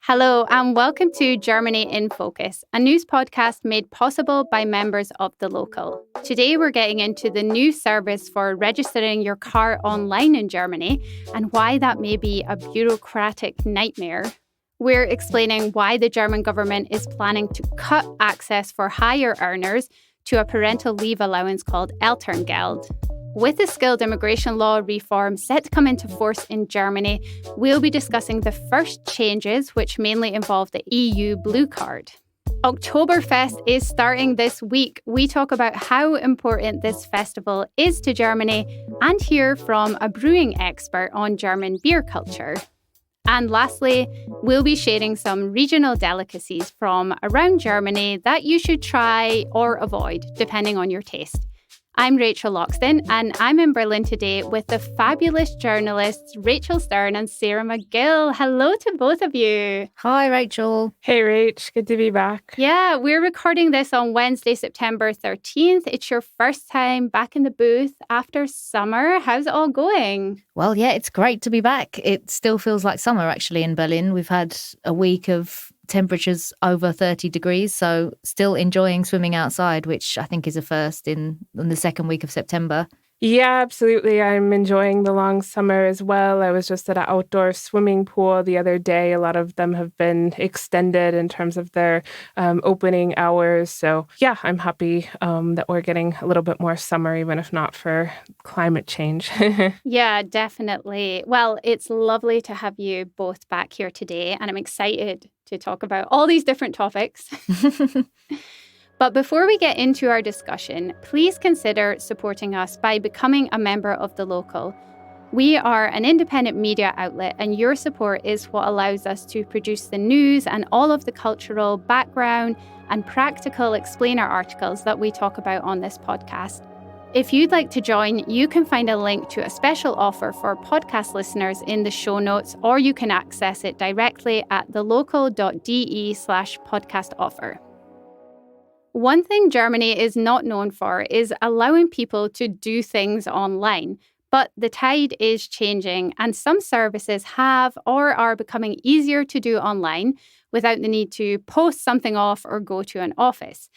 Hello and welcome to Germany in Focus, a news podcast made possible by members of The Local. Today we're getting into the new service for registering your car online in Germany and why that may be a bureaucratic nightmare. We're explaining why the German government is planning to cut access for higher earners to a parental leave allowance called Elterngeld. With the skilled immigration law reform set to come into force in Germany, we'll be discussing the first changes, which mainly involve the EU Blue Card. Oktoberfest is starting this week. We talk about how important this festival is to Germany and hear from a brewing expert on German beer culture. And lastly, we'll be sharing some regional delicacies from around Germany that you should try or avoid, depending on your taste. I'm Rachel Loxton, and I'm in Berlin today with the fabulous journalists Rachel Stern and Sarah Magill. Hello to both of you. Hi, Rachel. Hey, Rach. Good to be back. Yeah, we're recording this on Wednesday, September 13th. It's your first time back in the booth after summer. How's it all going? Well, yeah, it's great to be back. It still feels like summer, actually, in Berlin. We've had a week of temperatures over 30 degrees, so still enjoying swimming outside, which I think is a first in the second week of September. Yeah, absolutely. I'm enjoying the long summer as well. I was just at an outdoor swimming pool the other day. A lot of them have been extended in terms of their opening hours. So yeah, I'm happy that we're getting a little bit more summer, even if not for climate change. Yeah, definitely. Well, it's lovely to have you both back here today, and I'm excited to talk about all these different topics. But before we get into our discussion, please consider supporting us by becoming a member of The Local. We are an independent media outlet, and your support is what allows us to produce the news and all of the cultural background and practical explainer articles that we talk about on this podcast. If you'd like to join, you can find a link to a special offer for podcast listeners in the show notes, or you can access it directly at thelocal.de/podcast offer. One thing Germany is not known for is allowing people to do things online. But the tide is changing, and some services have or are becoming easier to do online without the need to post something off or go to an office.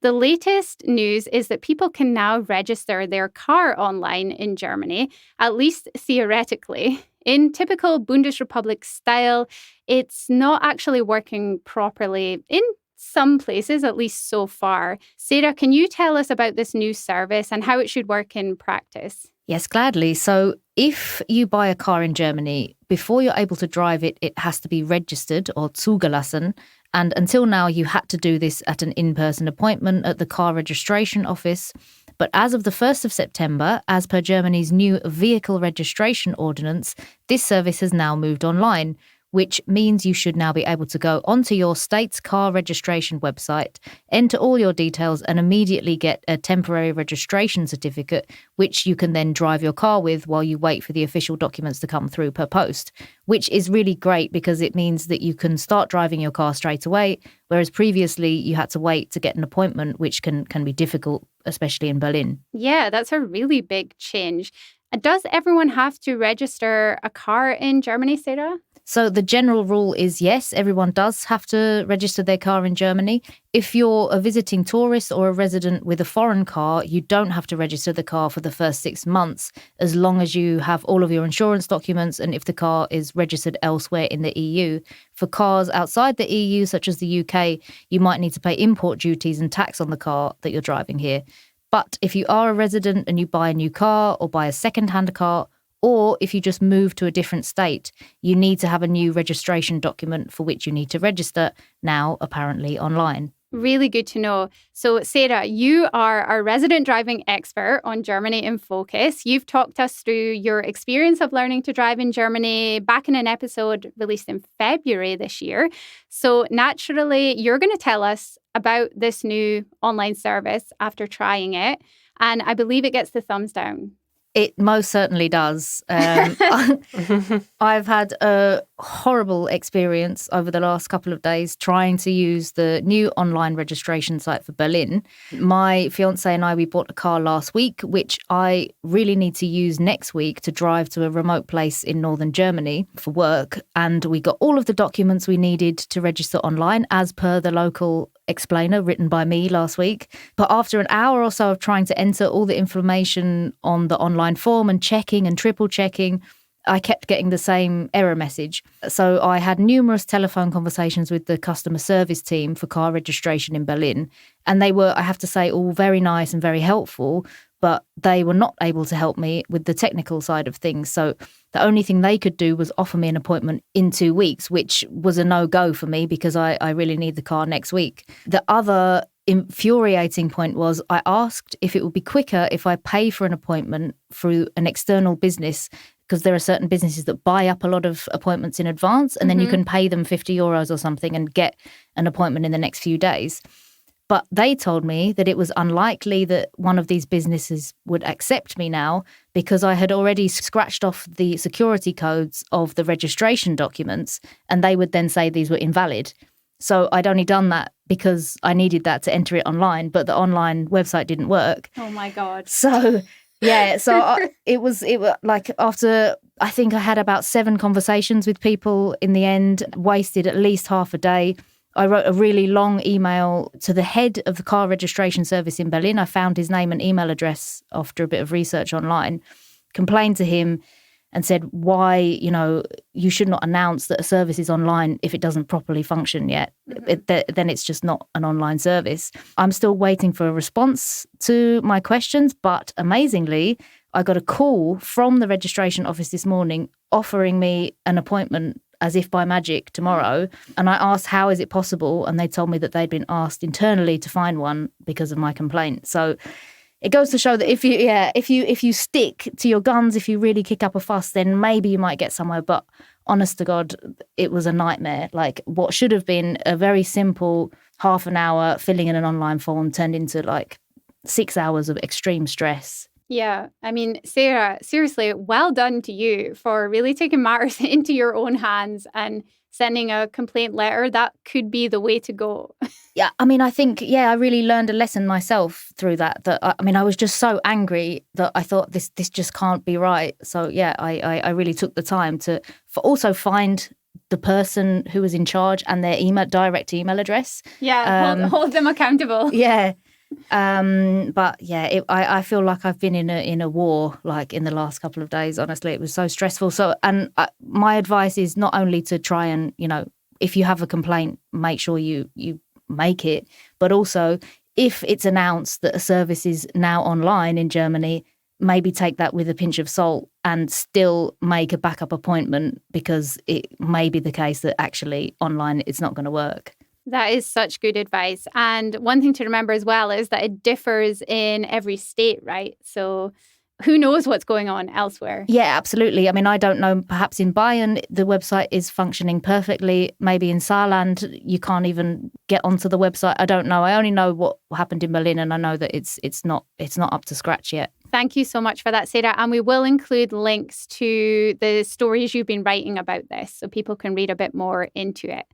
The latest news is that people can now register their car online in Germany, at least theoretically. In typical Bundesrepublik style, it's not actually working properly in some places, at least so far. Sarah, can you tell us about this new service and how it should work in practice? Yes, gladly. So if you buy a car in Germany, before you're able to drive it, it has to be registered or zugelassen. And until now, you had to do this at an in-person appointment at the car registration office. But as of the 1st of September, as per Germany's new vehicle registration ordinance, this service has now moved online, which means you should now be able to go onto your state's car registration website, enter all your details, and immediately get a temporary registration certificate, which you can then drive your car with while you wait for the official documents to come through per post, which is really great because it means that you can start driving your car straight away, whereas previously you had to wait to get an appointment, which can be difficult, especially in Berlin. Yeah, that's a really big change. Does everyone have to register a car in Germany, Sarah? So the general rule is yes, everyone does have to register their car in Germany. If you're a visiting tourist or a resident with a foreign car, you don't have to register the car for the first 6 months, as long as you have all of your insurance documents and if the car is registered elsewhere in the EU. For cars outside the EU, such as the UK, you might need to pay import duties and tax on the car that you're driving here. But if you are a resident and you buy a new car or buy a second-hand car, or if you just move to a different state, you need to have a new registration document for which you need to register, now apparently online. Really good to know. So, Sarah, you are our resident driving expert on Germany in Focus. You've talked us through your experience of learning to drive in Germany back in an episode released in February this year. So, naturally, you're going to tell us about this new online service after trying it. And I believe it gets the thumbs down. It most certainly does. I've had a horrible experience over the last couple of days trying to use the new online registration site for Berlin. My fiance and I, we bought a car last week, which I really need to use next week to drive to a remote place in northern Germany for work. And we got all of the documents we needed to register online as per the local explainer written by me last week. But after an hour or so of trying to enter all the information on the online form and checking and triple checking, I kept getting the same error message. So I had numerous telephone conversations with the customer service team for car registration in Berlin. And they were, I have to say, all very nice and very helpful, but they were not able to help me with the technical side of things. So the only thing they could do was offer me an appointment in 2 weeks, which was a no-go for me because I really need the car next week. The other infuriating point was I asked if it would be quicker if I pay for an appointment through an external business, because there are certain businesses that buy up a lot of appointments in advance and then you can pay them €50 or something and get an appointment in the next few days. But they told me that it was unlikely that one of these businesses would accept me now because I had already scratched off the security codes of the registration documents and they would then say these were invalid. So I'd only done that because I needed that to enter it online, but the online website didn't work. Oh my God. So yeah, it was like after I think I had about 7 conversations with people in the end, wasted at least half a day. I wrote a really long email to the head of the car registration service in Berlin. I found his name and email address after a bit of research online, complained to him and said why, you should not announce that a service is online if it doesn't properly function yet. Then it's just not an online service. I'm still waiting for a response to my questions, but amazingly, I got a call from the registration office this morning offering me an appointment as if by magic tomorrow. And I asked, how is it possible? And they told me that they'd been asked internally to find one because of my complaint. So it goes to show that if you stick to your guns, if you really kick up a fuss, then maybe you might get somewhere. But honest to God, it was a nightmare. Like what should have been a very simple half an hour filling in an online form turned into like 6 hours of extreme stress. Yeah. I mean, Sarah, seriously, well done to you for really taking matters into your own hands and sending a complaint letter. That could be the way to go. Yeah. I mean, I think, I really learned a lesson myself through that. I was just so angry that I thought this just can't be right. So, I really took the time to also find the person who was in charge and their direct email address. Yeah. Hold them accountable. Yeah. I feel like I've been in a war like in the last couple of days. Honestly, it was so stressful. So, my advice is not only to try and, if you have a complaint, make sure you make it, but also if it's announced that a service is now online in Germany, maybe take that with a pinch of salt and still make a backup appointment because it may be the case that actually online it's not going to work. That is such good advice. And one thing to remember as well is that it differs in every state, right? So who knows what's going on elsewhere? Yeah, absolutely. I mean, I don't know. Perhaps in Bayern, the website is functioning perfectly. Maybe in Saarland, you can't even get onto the website. I don't know. I only know what happened in Berlin, and I know that it's not up to scratch yet. Thank you so much for that, Sarah. And we will include links to the stories you've been writing about this so people can read a bit more into it.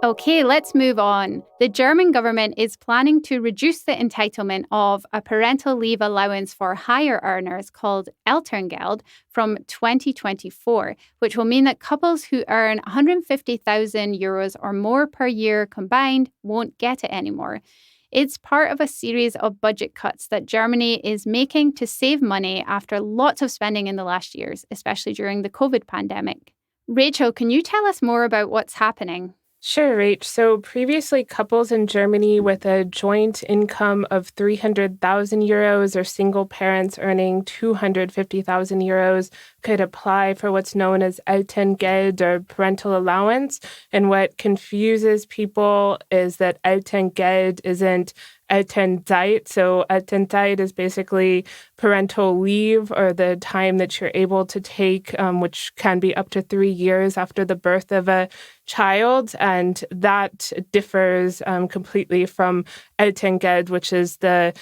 Okay, let's move on. The German government is planning to reduce the entitlement of a parental leave allowance for higher earners called Elterngeld from 2024, which will mean that couples who earn €150,000 or more per year combined won't get it anymore. It's part of a series of budget cuts that Germany is making to save money after lots of spending in the last years, especially during the COVID pandemic. Rachel, can you tell us more about what's happening? Sure, Rach. So previously, couples in Germany with a joint income of €300,000 or single parents earning €250,000 could apply for what's known as Elterngeld or parental allowance. And what confuses people is that Elterngeld isn't Elternzeit. So Elternzeit is basically parental leave or the time that you're able to take, which can be up to 3 years after the birth of a child. And that differs completely from Elterngeld, which is the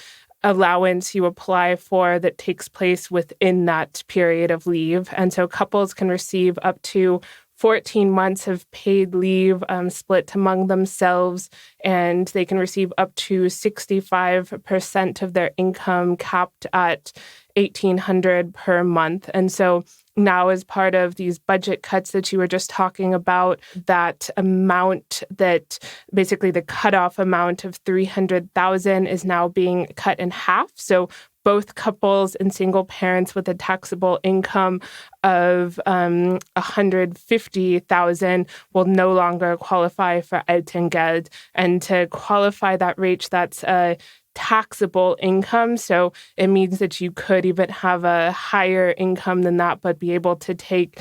allowance you apply for that takes place within that period of leave. And so couples can receive up to 14 months of paid leave split among themselves, and they can receive up to 65% of their income, capped at $1,800 per month. And so now, as part of these budget cuts that you were just talking about, that amount, that basically the cutoff amount of $300,000 is now being cut in half. So both couples and single parents with a taxable income of $150,000 will no longer qualify for Elterngeld. And to qualify that, Rach, that's a taxable income. So it means that you could even have a higher income than that, but be able to take,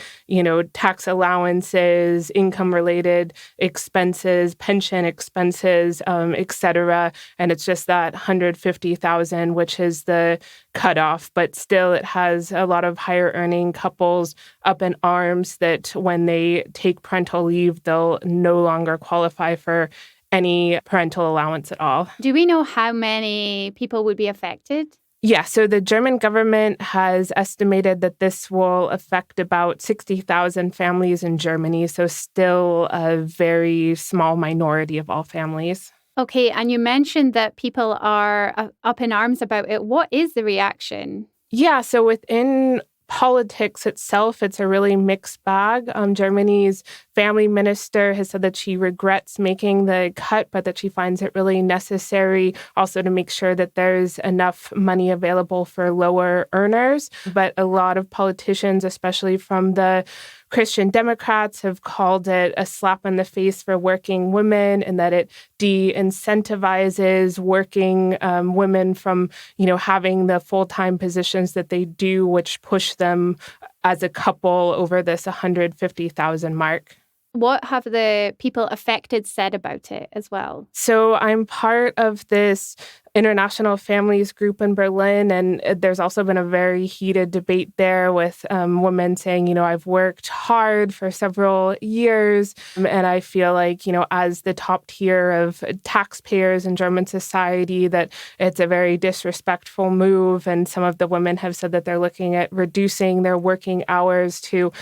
tax allowances, income-related expenses, pension expenses, etc. And it's just that $150,000, which is the cutoff. But still, it has a lot of higher earning couples up in arms that when they take parental leave, they'll no longer qualify for any parental allowance at all. Do we know how many people would be affected? Yeah, so the German government has estimated that this will affect about 60,000 families in Germany, so still a very small minority of all families. Okay, and you mentioned that people are up in arms about it. What is the reaction? Yeah, so within politics itself, it's a really mixed bag. Germany's family minister has said that she regrets making the cut, but that she finds it really necessary also to make sure that there's enough money available for lower earners. But a lot of politicians, especially from the Christian Democrats, have called it a slap in the face for working women, and that it de-incentivizes working women from, having the full-time positions that they do, which push them as a couple over this 150,000 mark. What have the people affected said about it as well? So I'm part of this international families group in Berlin, and there's also been a very heated debate there with women saying, I've worked hard for several years, and I feel like, as the top tier of taxpayers in German society, that it's a very disrespectful move. And some of the women have said that they're looking at reducing their working hours to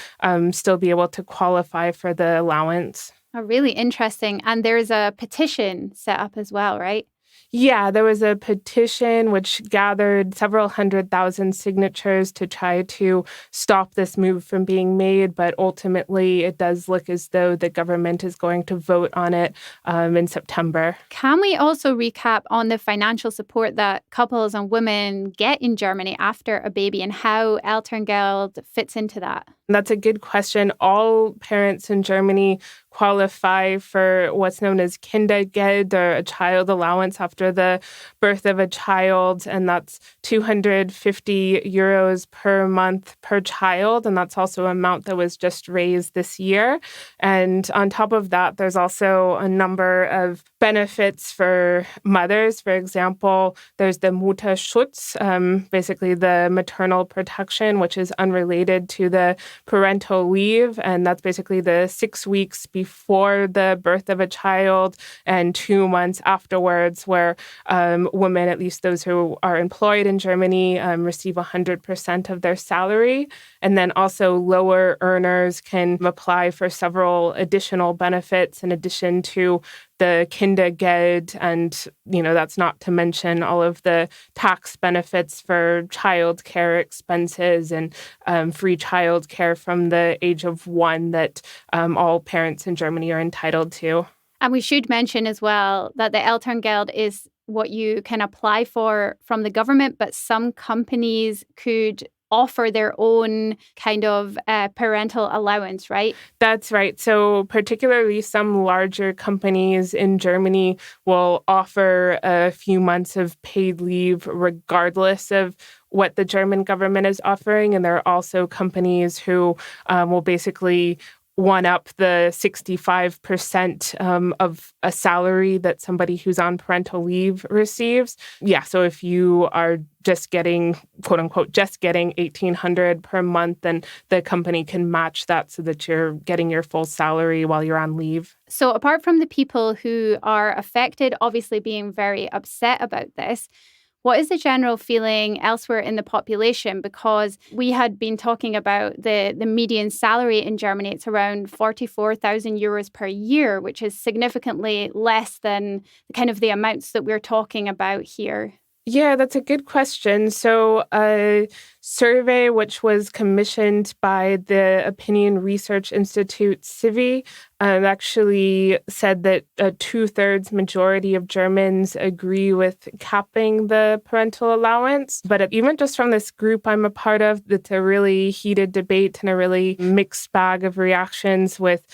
still be able to qualify for the allowance. Oh, really interesting. And there's a petition set up as well, right? Yeah, there was a petition which gathered several 100,000 signatures to try to stop this move from being made. But ultimately, it does look as though the government is going to vote on it in September. Can we also recap on the financial support that couples and women get in Germany after a baby and how Elterngeld fits into that? That's a good question. All parents in Germany qualify for what's known as Kindergeld, or a child allowance after the birth of a child, and that's 250 euros per month per child, and that's also an amount that was just raised this year. And on top of that, there's also a number of benefits for mothers. For example, there's the Mutterschutz, basically the maternal protection, which is unrelated to the parental leave, and that's basically the 6 weeks before the birth of a child and 2 months afterwards, where women, at least those who are employed in Germany, receive 100% of their salary. And then also lower earners can apply for several additional benefits in addition to the Kindergeld, and that's not to mention all of the tax benefits for childcare expenses and free childcare from the age of 1 that all parents in Germany are entitled to. And we should mention as well that the Elterngeld is what you can apply for from the government, but some companies could offer their own kind of parental allowance, right? That's right. So particularly some larger companies in Germany will offer a few months of paid leave regardless of what the German government is offering. And there are also companies who will basically one up the 65% of a salary that somebody who's on parental leave receives. Yeah, so if you are just getting, quote unquote, just getting $1,800 per month, then the company can match that so that you're getting your full salary while you're on leave. So apart from the people who are affected, obviously being very upset about this, What is the general feeling elsewhere in the population? Because we had been talking about the median salary in Germany. It's around 44,000 euros per year, which is significantly less than kind of the amounts that we're talking about here. Yeah, that's a good question. So a survey which was commissioned by the Opinion Research Institute, CIVI, actually said that a 2/3 majority of Germans agree with capping the parental allowance. But even just from this group I'm a part of, it's a really heated debate and a really mixed bag of reactions with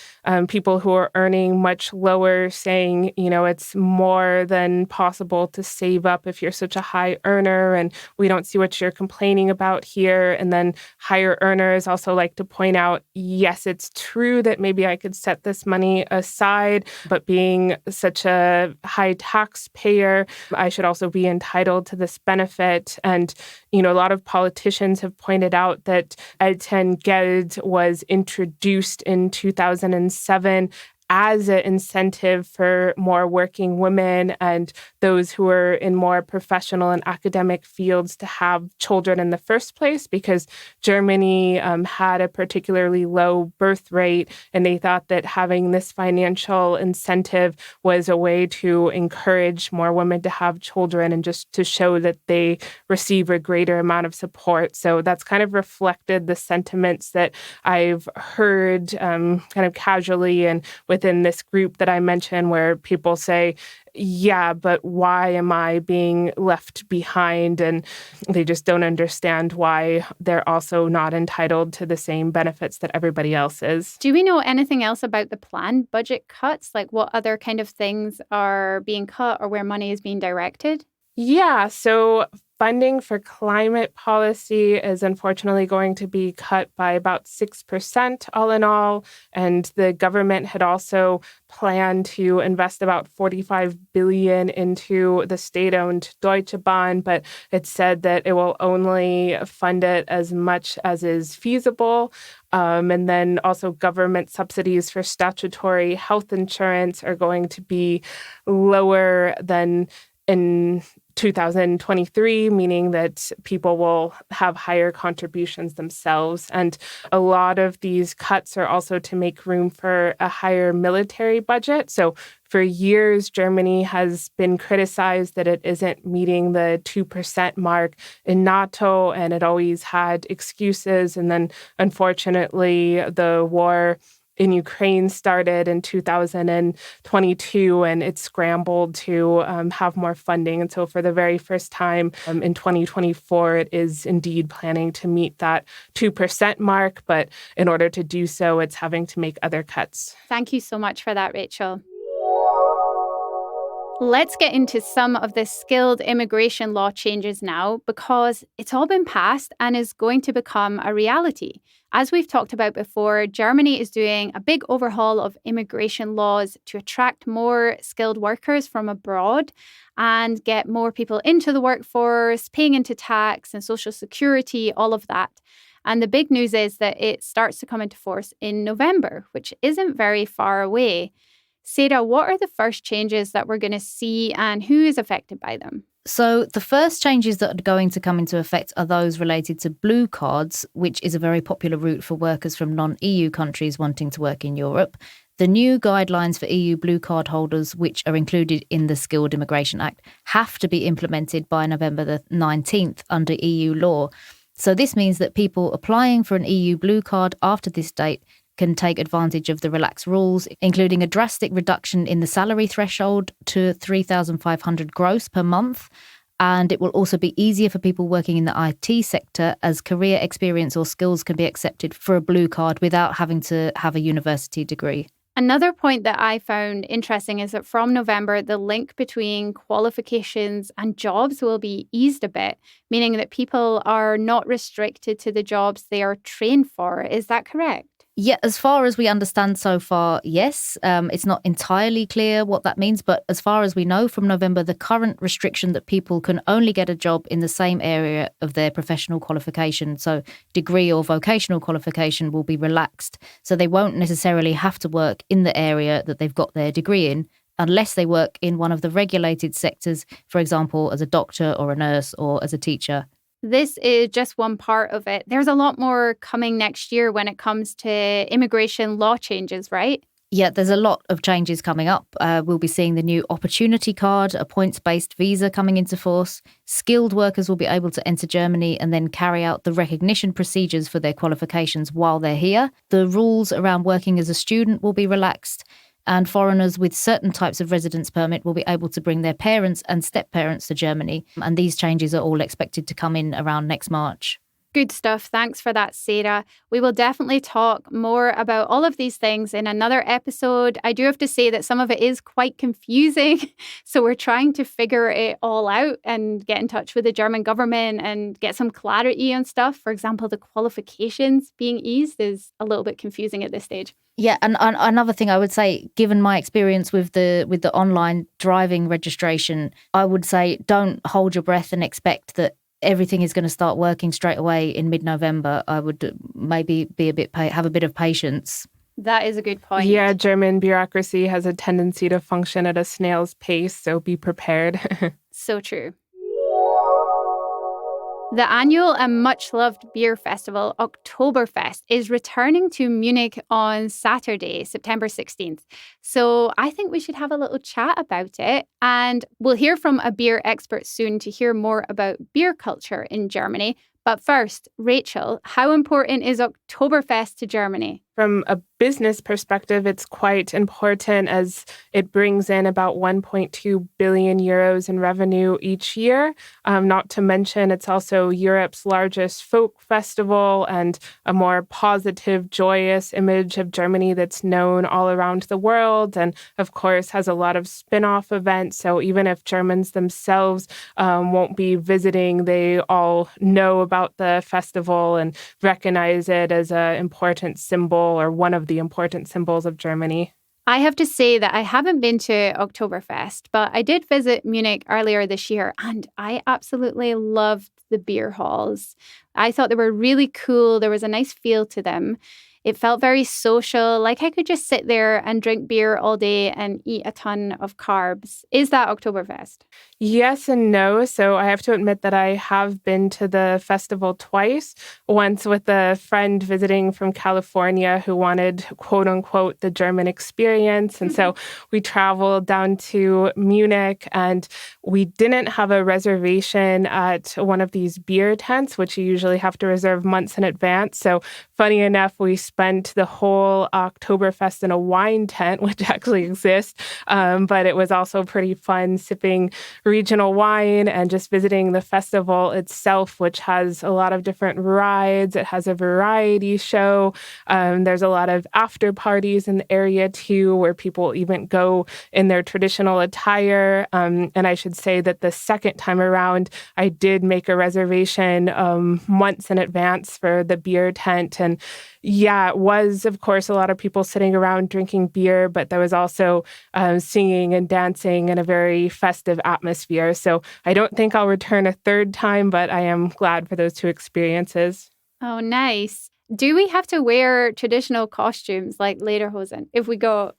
people who are earning much lower saying, it's more than possible to save up if you're such a high earner, and we don't see what you're complaining about here. And then higher earners also like to point out, yes, it's true that maybe I could set this money aside, but being such a high taxpayer, I should also be entitled to this benefit. And, a lot of politicians have pointed out that Elterngeld was introduced in 2007 as an incentive for more working women and those who are in more professional and academic fields to have children in the first place, because Germany had a particularly low birth rate, and they thought that having this financial incentive was a way to encourage more women to have children and just to show that they receive a greater amount of support. So that's kind of reflected the sentiments that I've heard kind of casually and within this group that I mentioned, where people say, yeah, but why am I being left behind? And they just don't understand why they're also not entitled to the same benefits that everybody else is. Do we know anything else about the planned budget cuts? Like what other kind of things are being cut or where money is being directed? Yeah, so funding for climate policy is unfortunately going to be cut by about 6% all in all. And the government had also planned to invest about 45 billion into the state-owned Deutsche Bahn, but it said that it will only fund it as much as is feasible. And then also government subsidies for statutory health insurance are going to be lower than in 2023, meaning that people will have higher contributions themselves. And a lot of these cuts are also to make room for a higher military budget. So for years, Germany has been criticized that it isn't meeting the 2% mark in NATO, and it always had excuses. And then, unfortunately, the war in Ukraine started in 2022, and it scrambled to have more funding. And so for the very first time in 2024, it is indeed planning to meet that 2% mark. But in order to do so, it's having to make other cuts. Thank you so much for that, Rachel. Let's get into some of the skilled immigration law changes now, because it's all been passed and is going to become a reality. As we've talked about before, Germany is doing a big overhaul of immigration laws to attract more skilled workers from abroad and get more people into the workforce, paying into tax and social security, all of that. And the big news is that it starts to come into force in November, which isn't very far away. Sarah, what are the first changes that we're going to see and who is affected by them? So the first changes that are going to come into effect are those related to blue cards, which is a very popular route for workers from non-EU countries wanting to work in Europe. The new guidelines for EU blue card holders, which are included in the Skilled Immigration Act, have to be implemented by November the 19th under EU law. So this means that people applying for an EU blue card after this date can take advantage of the relaxed rules, including a drastic reduction in the salary threshold to 3,500 gross per month. And it will also be easier for people working in the IT sector, as career experience or skills can be accepted for a blue card without having to have a university degree. Another point that I found interesting is that from November, the link between qualifications and jobs will be eased a bit, meaning that people are not restricted to the jobs they are trained for. Is that correct? Yeah, as far as we understand so far, yes. It's not entirely clear what that means, but as far as we know from November, the current restriction that people can only get a job in the same area of their professional qualification, so degree or vocational qualification, will be relaxed. So they won't necessarily have to work in the area that they've got their degree in. unless they work in one of the regulated sectors, for example, as a doctor or a nurse or as a teacher. This is just one part of it. There's a lot more coming next year when it comes to immigration law changes, right? Yeah, there's a lot of changes coming up. We'll be seeing the new opportunity card, a points-based visa coming into force. Skilled workers will be able to enter Germany and then carry out the recognition procedures for their qualifications while they're here. The rules around working as a student will be relaxed, and foreigners with certain types of residence permit will be able to bring their parents and step-parents to Germany. And these changes are all expected to come in around next March. Good stuff. Thanks for that, Sarah. We will definitely talk more about all of these things in another episode. I do have to say that some of it is quite confusing. So we're trying to figure it all out and get in touch with the German government and get some clarity on stuff. For example, the qualifications being eased is a little bit confusing at this stage. Yeah, and another thing I would say, given my experience with the online driving registration, I would say don't hold your breath and expect that everything is going to start working straight away in mid-November. I would maybe have a bit of patience. That is a good point. Yeah, German bureaucracy has a tendency to function at a snail's pace, so be prepared. So true. The annual and much-loved beer festival, Oktoberfest, is returning to Munich on Saturday, September 16th. So I think we should have a little chat about it. And we'll hear from a beer expert soon to hear more about beer culture in Germany. But first, Rachel, how important is Oktoberfest to Germany? From a business perspective, it's quite important as it brings in about 1.2 billion euros in revenue each year. Not to mention, it's also Europe's largest folk festival and a more positive, joyous image of Germany that's known all around the world. And of course, has a lot of spin-off events. So even if Germans themselves won't be visiting, they all know about the festival and recognize it as an important symbol or one of the important symbols of Germany. I have to say that I haven't been to Oktoberfest, but I did visit Munich earlier this year and I absolutely loved the beer halls. I thought they were really cool. There was a nice feel to them. It felt very social, like I could just sit there and drink beer all day and eat a ton of carbs. Is that Oktoberfest? Yes and no. So I have to admit that I have been to the festival twice, once with a friend visiting from California who wanted, quote unquote, the German experience. And so we traveled down to Munich and we didn't have a reservation at one of these beer tents, which you usually have to reserve months in advance. So funny enough, we spent the whole Oktoberfest in a wine tent, which actually exists. But it was also pretty fun sipping regional wine and just visiting the festival itself, which has a lot of different rides. It has a variety show. There's a lot of after parties in the area too, where people even go in their traditional attire. And I should say that the second time around, I did make a reservation months in advance for the beer tent. And yeah, it was, of course, a lot of people sitting around drinking beer, but there was also singing and dancing and a very festive atmosphere. So I don't think I'll return a third time, but I am glad for those two experiences. Oh, nice. Do we have to wear traditional costumes like lederhosen if we go?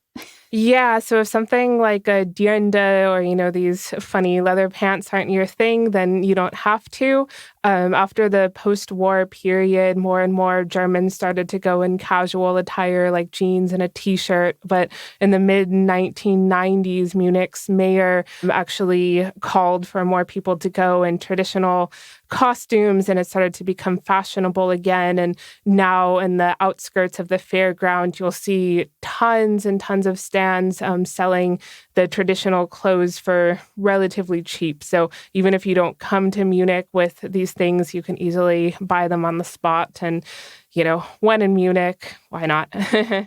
Yeah, so if something like a Dirndl or, these funny leather pants aren't your thing, then you don't have to. After the post-war period, more and more Germans started to go in casual attire like jeans and a T-shirt. But in the mid-1990s, Munich's mayor actually called for more people to go in traditional costumes, and it started to become fashionable again. And now in the outskirts of the fairground, you'll see tons and tons of stands selling the traditional clothes for relatively cheap. So even if you don't come to Munich with these things, you can easily buy them on the spot. And, when in Munich, why not?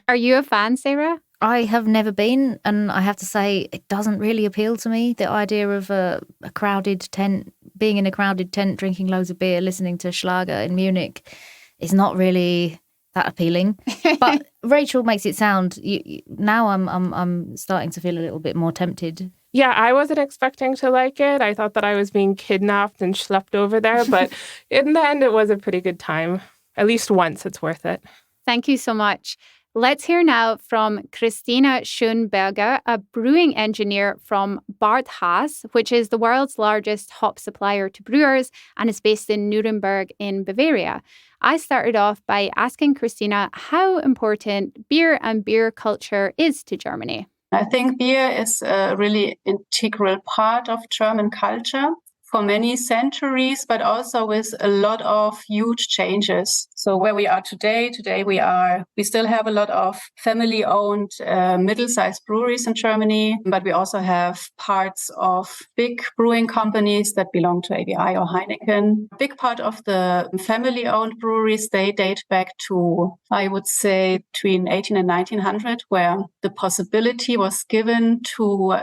Are you a fan, Sarah? I have never been, and I have to say it doesn't really appeal to me. The idea of a crowded tent, being in a crowded tent, drinking loads of beer, listening to Schlager in Munich is not really that appealing. But Rachel makes it sound. Now I'm starting to feel a little bit more tempted. Yeah, I wasn't expecting to like it. I thought that I was being kidnapped and schlepped over there, but in the end, it was a pretty good time. At least once, it's worth it. Thank you so much. Let's hear now from Christina Schönberger, a brewing engineer from BarthHaas, which is the world's largest hop supplier to brewers and is based in Nuremberg in Bavaria. I started off by asking Christina how important beer and beer culture is to Germany. I think beer is a really integral part of German culture for many centuries, but also with a lot of huge changes. So where we are today we still have a lot of family-owned middle-sized breweries in Germany, but we also have parts of big brewing companies that belong to ABI or Heineken. A big part of the family-owned breweries, they date back to, I would say, between 18 and 1900, where the possibility was given to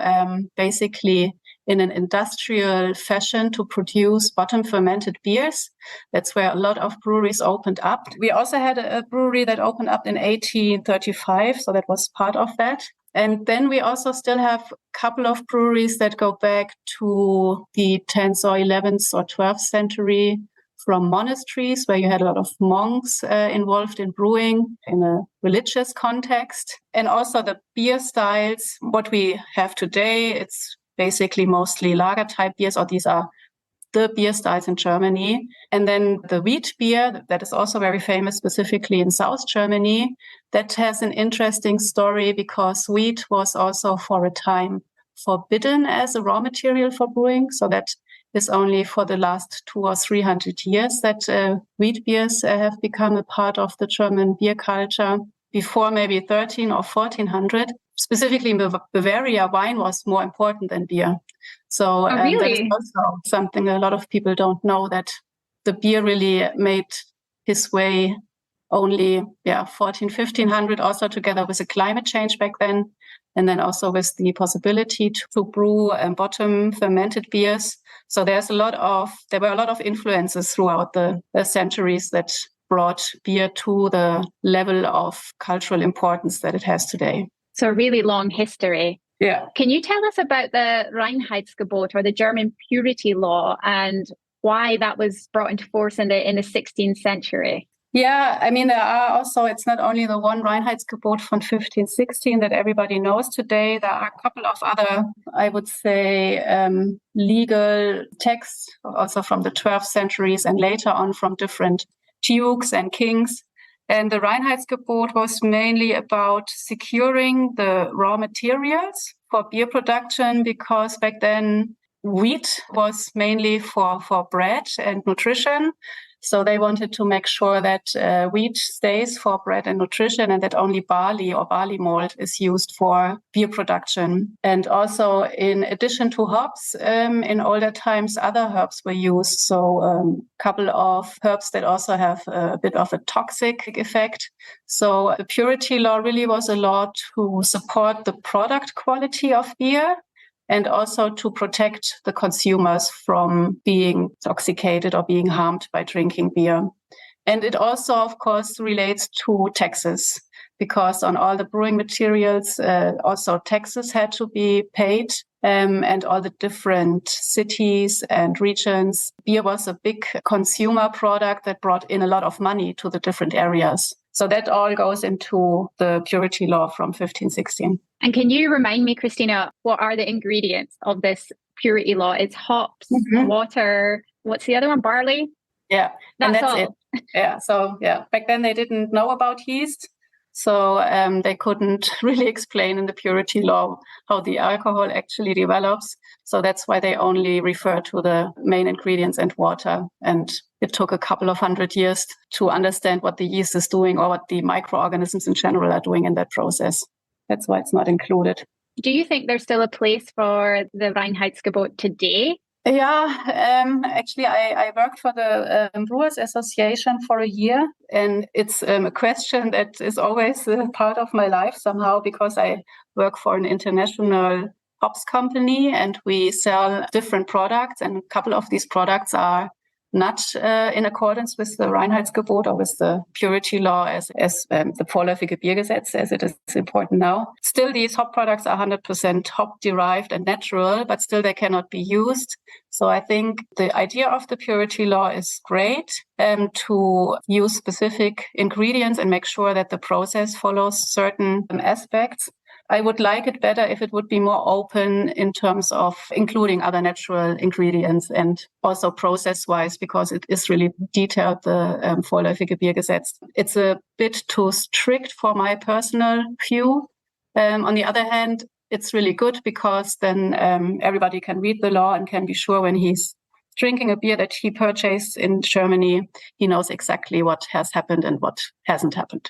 basically in an industrial fashion to produce bottom fermented beers. That's where a lot of breweries opened up. We also had a brewery that opened up in 1835, so that was part of that. And then we also still have a couple of breweries that go back to the 10th or 11th or 12th century from monasteries, where you had a lot of monks involved in brewing in a religious context. And also the beer styles, what we have today, it's basically mostly lager type beers, or these are the beer styles in Germany. And then the wheat beer, that is also very famous, specifically in South Germany, that has an interesting story because wheat was also for a time forbidden as a raw material for brewing. So that is only for the last 200 or 300 years that wheat beers have become a part of the German beer culture. Before maybe 13 or 1400, specifically in Bavaria, wine was more important than beer. So really? That is also something a lot of people don't know, that the beer really made his way only 1500, also together with the climate change back then, and then also with the possibility to brew bottom fermented beers. So there were a lot of influences throughout the centuries that brought beer to the level of cultural importance that it has today. So a really long history. Yeah. Can you tell us about the Reinheitsgebot, or the German purity law, and why that was brought into force in the 16th century? Yeah, I mean, there are also, it's not only the one Reinheitsgebot from 1516 that everybody knows today. There are a couple of other, I would say, legal texts, also from the 12th centuries and later on from different dukes and kings. And the Reinheitsgebot was mainly about securing the raw materials for beer production, because back then wheat was mainly for bread and nutrition. So they wanted to make sure that wheat stays for bread and nutrition, and that only barley or barley malt is used for beer production. And also, in addition to hops, in older times, other herbs were used. So a couple of herbs that also have a bit of a toxic effect. So the purity law really was a law to support the product quality of beer, and also to protect the consumers from being intoxicated or being harmed by drinking beer. And it also, of course, relates to taxes, because on all the brewing materials, also taxes had to be paid. And all the different cities and regions, beer was a big consumer product that brought in a lot of money to the different areas. So that all goes into the purity law from 1516. And can you remind me, Christina, what are the ingredients of this purity law? It's hops, water, what's the other one? Barley? Yeah, that's all. It. Yeah, so back then they didn't know about yeast. So they couldn't really explain in the purity law how the alcohol actually develops. So that's why they only refer to the main ingredients and water. And it took a couple of 100 years to understand what the yeast is doing, or what the microorganisms in general are doing in that process. That's why it's not included. Do you think there's still a place for the Reinheitsgebot today? Yeah, actually, I worked for the Brewers Association for a year, and it's a question that is always a part of my life somehow, because I work for an international hops company and we sell different products, and a couple of these products are not in accordance with the Reinheitsgebot or with the purity law as the vorläufige Biergesetz, as it is important now. Still, these hop products are 100% hop-derived and natural, but still they cannot be used. So I think the idea of the purity law is great, to use specific ingredients and make sure that the process follows certain aspects. I would like it better if it would be more open in terms of including other natural ingredients and also process-wise, because it is really detailed, the vorläufige Biergesetz. It's a bit too strict for my personal view. On the other hand, it's really good because then everybody can read the law and can be sure when he's drinking a beer that he purchased in Germany, he knows exactly what has happened and what hasn't happened.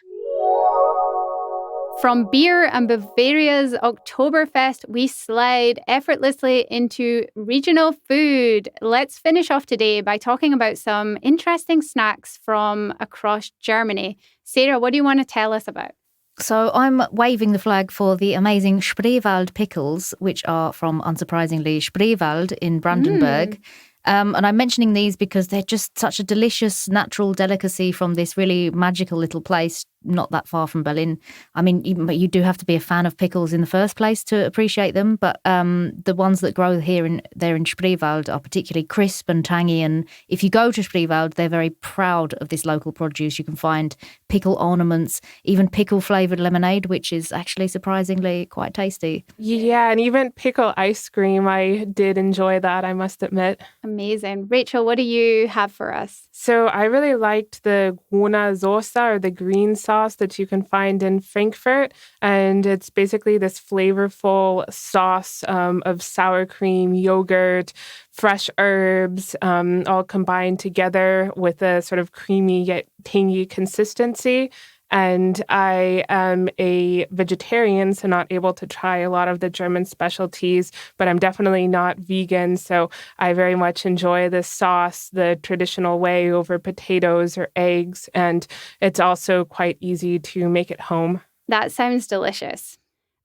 From beer and Bavaria's Oktoberfest, we slide effortlessly into regional food. Let's finish off today by talking about some interesting snacks from across Germany. Sarah, what do you want to tell us about? So I'm waving the flag for the amazing Spreewald pickles, which are from, unsurprisingly, Spreewald in Brandenburg. And I'm mentioning these because they're just such a delicious natural delicacy from this really magical little place not that far from Berlin. I mean, you do have to be a fan of pickles in the first place to appreciate them. But the ones that grow there in Spreewald are particularly crisp and tangy. And if you go to Spreewald, they're very proud of this local produce. You can find pickle ornaments, even pickle-flavoured lemonade, which is actually surprisingly quite tasty. Yeah, and even pickle ice cream. I did enjoy that, I must admit. Amazing. Rachel, what do you have for us? So I really liked the grüne Soße, or the green sauce that you can find in Frankfurt. And it's basically this flavorful sauce of sour cream, yogurt, fresh herbs, all combined together with a sort of creamy yet tangy consistency. And I am a vegetarian, so not able to try a lot of the German specialties, but I'm definitely not vegan. So I very much enjoy this sauce the traditional way over potatoes or eggs. And it's also quite easy to make at home. That sounds delicious.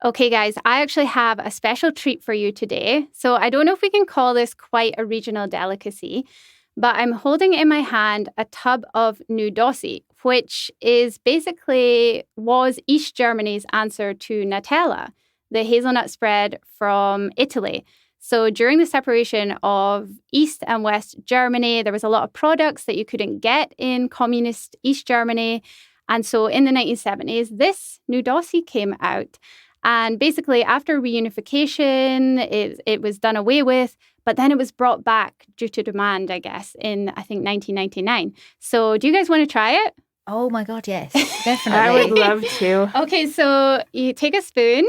Okay, guys, I actually have a special treat for you today. So I don't know if we can call this quite a regional delicacy, but I'm holding in my hand a tub of Nudossi, which was East Germany's answer to Nutella, the hazelnut spread from Italy. So during the separation of East and West Germany, there was a lot of products that you couldn't get in communist East Germany. And so in the 1970s, this Nudossi came out. And basically, after reunification, it was done away with, but then it was brought back due to demand, I guess, in, I think, 1999. So do you guys want to try it? Oh my God, yes, definitely. I would love to. Okay, so you take a spoon.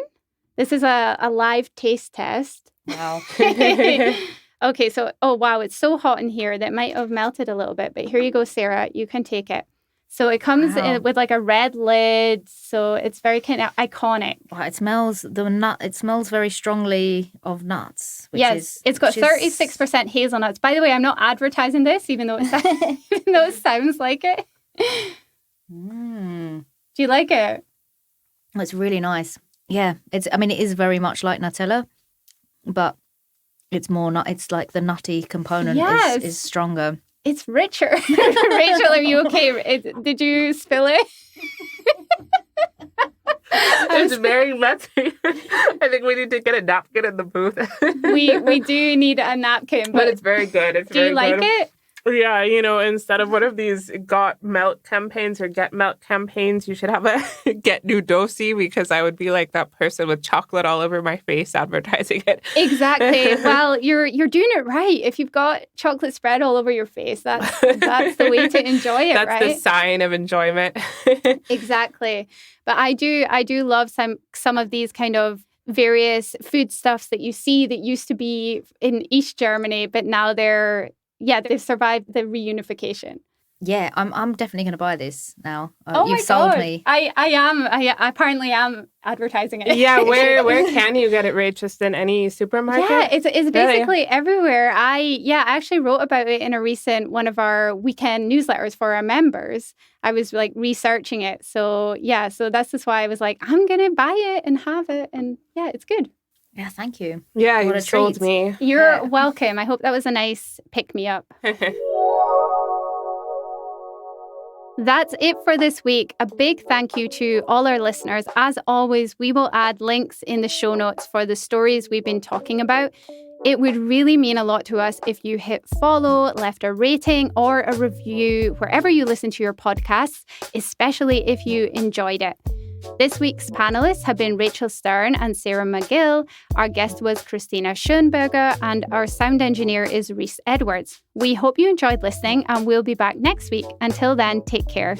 This is a live taste test. Wow. Okay, so, oh wow, it's so hot in here that might have melted a little bit, but here you go, Sarah, you can take it. So it comes with like a red lid, so it's very kind of iconic. Wow, it smells very strongly of nuts. It's got 36% hazelnuts. By the way, I'm not advertising this, even though it sounds like it. Do you like it? It's really nice. Yeah, it is very much like Nutella, but it's more it's like the nutty component is stronger. It's richer. Rachel, are you okay? Did you spill it? It's very messy. I think we need to get a napkin in the booth. we do need a napkin. But it's very good. Do you like it? Yeah, instead of one of these got milk campaigns or get milk campaigns, you should have a get Nudossi, because I would be like that person with chocolate all over my face advertising it. Exactly. Well, you're doing it right. If you've got chocolate spread all over your face, that's the way to enjoy it, that's right? That's the sign of enjoyment. Exactly. But I do love some of these kind of various foodstuffs that you see that used to be in East Germany, but now they've survived the reunification. Yeah, I'm definitely going to buy this now. You've sold me. I am. I apparently am advertising it. Yeah, where can you get it, Rach? Just in any supermarket? Yeah, it's basically everywhere. I actually wrote about it in a recent one of our weekend newsletters for our members. I was like researching it. So that's just why I was like, I'm going to buy it and have it. And yeah, it's good. Yeah, thank you. Yeah, you sold me. You're welcome. I hope that was a nice pick-me-up. That's it for this week. A big thank you to all our listeners. As always, we will add links in the show notes for the stories we've been talking about. It would really mean a lot to us if you hit follow, left a rating or a review wherever you listen to your podcasts, especially if you enjoyed it. This week's panelists have been Rachel Stern and Sarah Magill. Our guest was Christina Schönberger, and our sound engineer is Rhys Edwards. We hope you enjoyed listening, and we'll be back next week. Until then, take care.